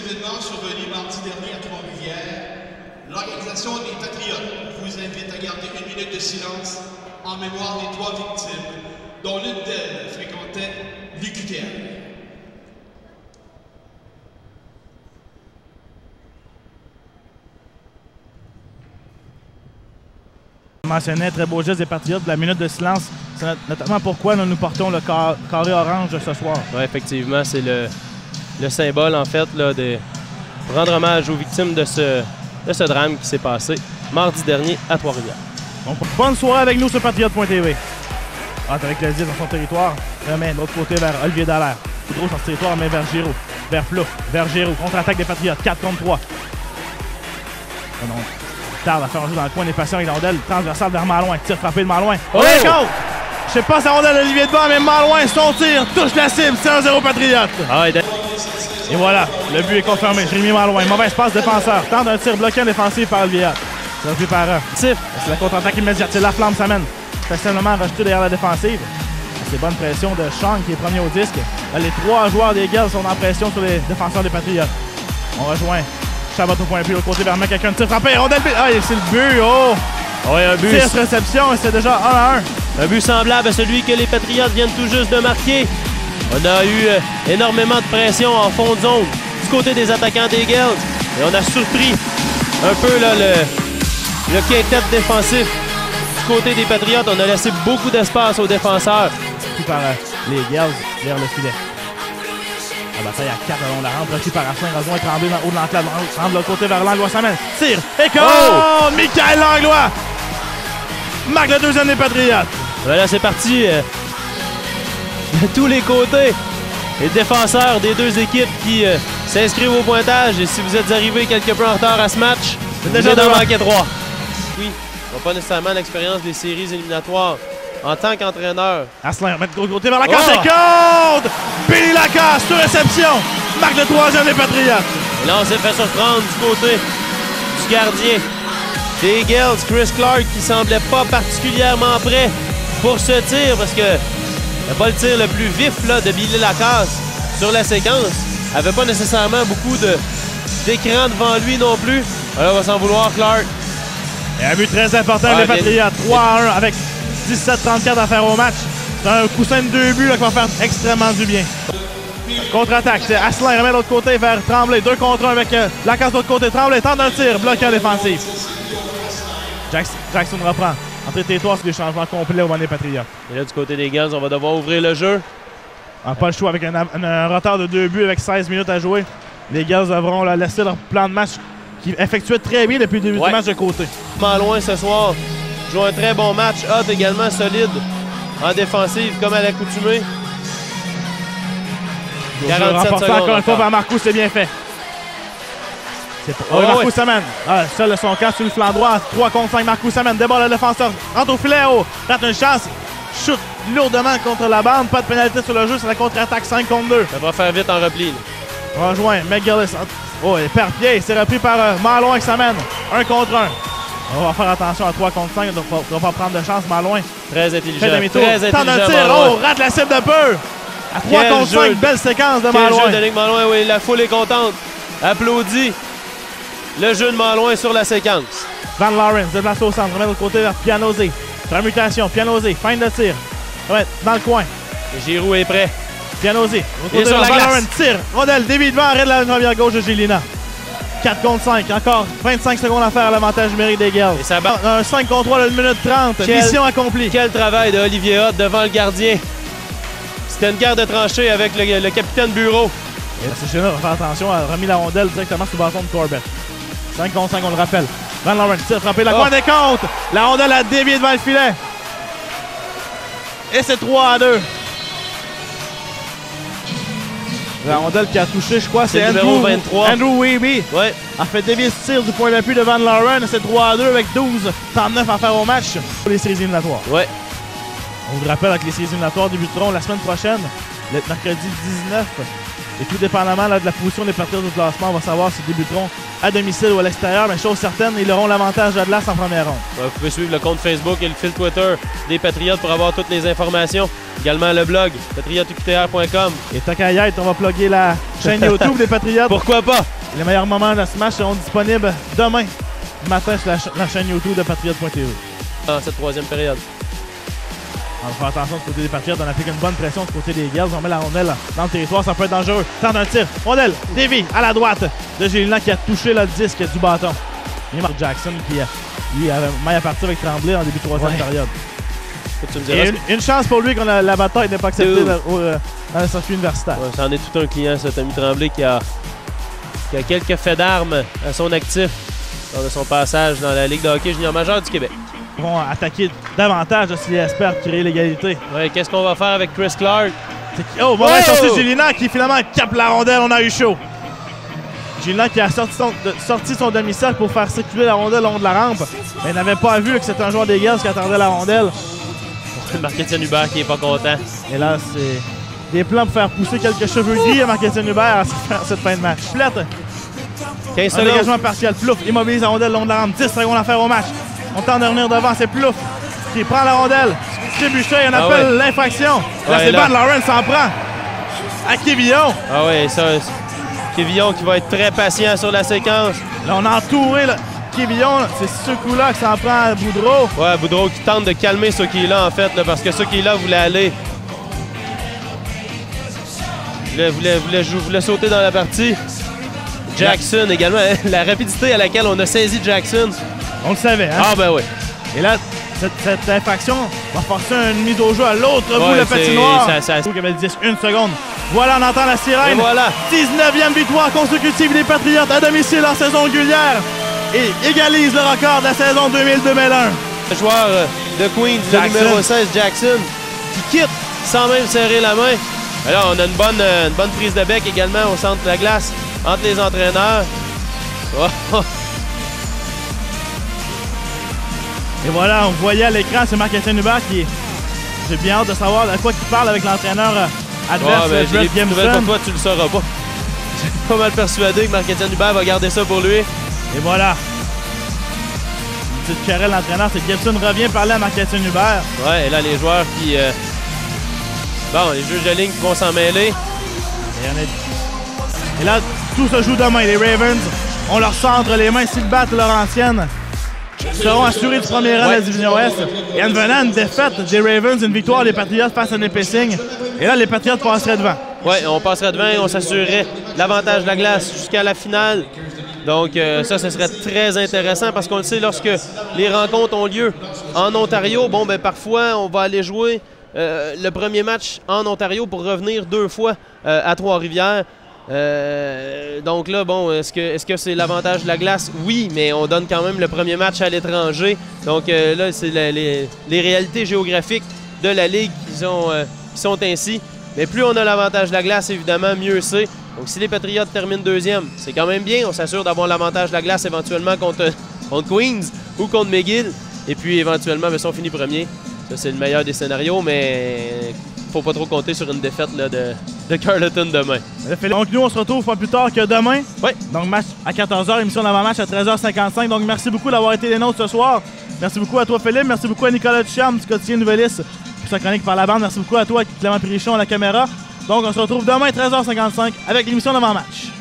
événements survenus mardi dernier à Trois-Rivières, l'Organisation des Patriotes vous invite à garder une minute de silence en mémoire des 3 victimes, dont l'une d'elles fréquentait l'UQTR. Mentionnait très beau geste des Patriotes, la minute de silence. C'est notamment pourquoi nous portons le carré orange ce soir. Oui, effectivement, c'est le symbole, en fait, là, de rendre hommage aux victimes de ce drame qui s'est passé mardi dernier à Trois-Rivières. Donc, bonne soirée avec nous sur Patriote.tv. Avec le 10 dans son territoire, remet de l'autre côté vers Olivier Dallaire. Boudreau sur ce territoire, mais vers Giroux. Vers Plouf, vers Giroux. Contre-attaque des Patriotes, 4 contre 3. Tarde à faire un jeu dans le coin des patients avec la rondelle transversale vers Malouin. Tir frappé de Malouin. Oh! Je sais pas si la rondelle d'Olivier de Bas, mais Malouin, son tir touche la cible. C'est 1-0 Patriote. Ah, et voilà, le but est confirmé. Jérémy Malouin, mauvais passe défenseur. Tente un tir bloqué en défensif par Olivier. C'est repris par c'est la contre-attaque immédiate. C'est la flamme s'amène. Fait simplement rajouté derrière la défensive. C'est bonne pression de Chang qui est premier au disque. Les 3 joueurs des Eagles sont en pression sur les défenseurs des Patriotes. On rejoint Chabot au point de vue, de l'autre côté vers quelqu'un. Tir frappé, rondelle. Ah, c'est le but, oh! Oui, un but. 6 réceptions et c'est déjà 1-1. Un but semblable à celui que les Patriotes viennent tout juste de marquer. On a eu énormément de pression en fond de zone du côté des attaquants des Eagles. Et on a surpris un peu là, le quintet défensif du côté des Patriotes. On a laissé beaucoup d'espace aux défenseurs. Puis par les Eagles vers le filet. La bataille à 4 along la rampe, reçue par Asselin, rejoint Tremblay dans le haut de l'enclave, de l'autre côté vers Langlois, s'amène, tire, et oh! Michael Langlois marque le deuxième des Patriotes. Voilà, c'est parti de tous les côtés. Les défenseurs des deux équipes qui s'inscrivent au pointage. Et si vous êtes arrivé quelque peu en retard à ce match, c'est déjà d'en manquer 3. Oui, on n'a pas nécessairement l'expérience des séries éliminatoires. En tant qu'entraîneur. Asselin remet de côté vers la casse et compte! Billy Lacasse sur réception. Marque le 3e des Patriotes. Et là, on s'est fait surprendre du côté du gardien des Eagles, Chris Clark, qui semblait pas particulièrement prêt pour ce tir parce que n'a pas le tir le plus vif là, de Billy Lacasse sur la séquence. Avait pas nécessairement beaucoup d'écran devant lui non plus. Alors, on va s'en vouloir, Clark. Et un but très important des Patriotes. 3-1 avec 17-34 à faire au match. C'est un coussin de 2 buts là, qui va faire extrêmement du bien. Contre-attaque, c'est Asselin remet de l'autre côté vers Tremblay. 2 contre 1 avec Lacasse de l'autre côté. Tremblay tente un tir, bloqué en défensif. Jackson reprend. Entrée de territoire, c'est des changements complets au banc des Patriotes. Et là, du côté des Eagles, on va devoir ouvrir le jeu. Pas le choix avec un retard de 2 buts avec 16 minutes à jouer. Les Eagles devront laisser leur plan de match qui effectuait très bien depuis le début du match de côté. Malouin ce soir joue un très bon match. Hot également solide en défensive comme à l'accoutumée. 47 secondes encore une fois par Marcus, c'est bien fait. Marcus s'amène. Seul de son camp sur le flanc droit. 3 contre 5. Marcus s'amène. Débarre le défenseur. Rentre au filet. Rate une chance. Chute lourdement contre la bande. Pas de pénalité sur le jeu. C'est la contre-attaque 5 contre 2. Ça va faire vite en repli. Là. Rejoint McGillis. Il perd pied. C'est repris par Malouin qui s'amène. 1 contre 1. On va faire attention à 3 contre 5. On va pas prendre de chance. Malouin. Très intelligent. Très intelligent. Tente un tir. Rate la cible de peu. À 3 contre 5. Belle séquence de Malouin. Quel jeu de Nick Malouin. Oui, la foule est contente. Applaudit le jeu de Malouin sur la séquence. Van Lawrence déplace au centre. Remet de l'autre côté vers Pianozé. Permutation. Pianozé. Fin de tir. Dans le coin. Et Giroux est prêt. Pianozé. Il est sur la glace. Tire. Rondelle. Débit devant. Arrête la première gauche de Gélina. 4 contre 5. Encore 25 secondes à faire à l'avantage numérique des Eagles. Et ça bat. Un 5 contre 3 de 1 minute 30. Mission accomplie. Quel travail de Olivier Hott devant le gardien. C'était une guerre de tranchée avec le capitaine Bureau. Et Gélina va faire attention. Elle a remis la rondelle directement sur le bâton de Corbett. 5 contre 5, on le rappelle. Van Lawrence tire frappé. La coin des comptes. La rondelle a dévié devant le filet. Et c'est 3-2. La rondelle qui a touché, je crois, c'est Andrew 23. Andrew Weeby. Ouais. A fait dévier ce tir du point d'appui de Van Lawrence. C'est 3-2 avec 12-39 à faire au match pour les séries éliminatoires. Ouais. On vous rappelle que les séries éliminatoires débuteront la semaine prochaine, le mercredi 19. Et tout dépendamment là, de la position des parties de classement, on va savoir s'ils débuteront à domicile ou à l'extérieur. Mais chose certaine, ils auront l'avantage de l'Atlas en première ronde. Vous pouvez suivre le compte Facebook et le fil Twitter des Patriotes pour avoir toutes les informations. Également le blog patrioteqtr.com. Et tant qu'à y être, on va plugger la chaîne YouTube des Patriotes. Pourquoi pas? Les meilleurs moments de ce match seront disponibles demain matin sur la chaîne YouTube de Patriote.tv. Dans cette troisième période. On va faire attention du côté des Patriotes, on applique une bonne pression du côté des Eagles. On met la rondelle dans le territoire, ça peut être dangereux. Tente un tir, rondelle, dévie à la droite de Gélina qui a touché le disque du bâton. Et Mark Jackson qui, lui, avait maille à partir avec Tremblay en début de troisième période. Tu me diras une chance pour lui que la bataille n'est pas acceptée dans le circuit universitaire. Ouais, c'en est tout un client, ça, Tommy Tremblay, qui a quelques faits d'armes à son actif lors de son passage dans la Ligue de hockey junior majeur du Québec. Ils vont attaquer davantage s'ils espèrent créer l'égalité. Ouais, qu'est-ce qu'on va faire avec Chris Clark? Oh, mauvaise sortie de Gélina qui finalement capte la rondelle, on a eu chaud. Gélina qui a sorti son demi-cercle pour faire circuler la rondelle le long de la rampe. Mais il n'avait pas vu que c'était un joueur des Eagles qui attendait la rondelle. Marc-Étienne Hubert qui est pas content. Et là, c'est des plans pour faire pousser quelques cheveux gris à Marc-Étienne Hubert à cette fin de match. Plette. 15 un secondes. dégagement partiel. Plouf immobilise la rondelle le long de la rampe. 10 secondes à faire au match. On tente de revenir devant. C'est Plouf qui prend la rondelle. Trébuchet, on appelle l'infraction. Là, c'est Van Lawrence s'en prend à Kévillon. Ah oui, ça, Kévillon qui va être très patient sur la séquence. Là, on a entouré Kévillon. C'est ce coup-là que s'en prend à Boudreau. Ouais, Boudreau qui tente de calmer ce qui est là, en fait, là, parce que ce qui est là voulait aller. Voulait sauter dans la partie. Jackson également, la rapidité à laquelle on a saisi Jackson. On le savait, hein? Ah ben oui. Et là, cette infraction va forcer une mise au jeu à l'autre bout de la patinoire. Il avait 10, 1 seconde. Voilà, on entend la sirène. Et voilà. 19e victoire consécutive des Patriotes à domicile en saison régulière et égalise le record de la saison 2000-2001. Le joueur de Queens, le numéro 16, Jackson, qui quitte sans même serrer la main. Et là, on a une bonne prise de bec également au centre de la glace entre les entraîneurs. Oh. Et voilà, on voyait à l'écran, c'est Marc-Étienne Hubert qui est... J'ai bien hâte de savoir de quoi il parle avec l'entraîneur adverse, Brett Gibson. Pour toi, tu le sauras pas. Je suis pas mal persuadé que Marc-Étienne Hubert va garder ça pour lui. Et voilà. Une petite querelle l'entraîneur, c'est que Gibson revient parler à Marc-Étienne Hubert. Ouais, et là, les joueurs qui... Bon, les juges de ligne qui vont s'en mêler. Et là, tout se joue demain. Les Ravens ont leur centre les mains s'ils battent leur ancienne. Seront assurés du premier rang de la division Ouest. Et en venant une défaite des Ravens, une victoire des Patriots face à Nipissing. Et là, les Patriots passeraient devant. Oui, on passerait devant et on s'assurerait l'avantage de la glace jusqu'à la finale. Donc ça, ce serait très intéressant parce qu'on le sait, lorsque les rencontres ont lieu en Ontario, bon, ben parfois, on va aller jouer le premier match en Ontario pour revenir 2 fois à Trois-Rivières. Donc là, bon, est-ce que c'est l'avantage de la glace? Oui, mais on donne quand même le premier match à l'étranger. Donc là, c'est les réalités géographiques de la Ligue qui sont ainsi. Mais plus on a l'avantage de la glace, évidemment, mieux c'est. Donc si les Patriots terminent 2e, c'est quand même bien. On s'assure d'avoir l'avantage de la glace éventuellement contre Queens ou contre McGill. Et puis éventuellement, si on finit premier, ça c'est le meilleur des scénarios, mais faut pas trop compter sur une défaite là, de Carleton demain. Donc nous, on se retrouve pas plus tard que demain. Oui. Donc match à 14h, émission d'avant-match à 13h55. Donc merci beaucoup d'avoir été les nôtres ce soir. Merci beaucoup à toi, Philippe. Merci beaucoup à Nicolas Ducharme du quotidien Nouvelliste pour sa chronique par la bande. Merci beaucoup à toi, Clément Pirichon à la caméra. Donc on se retrouve demain à 13h55 avec l'émission d'avant-match.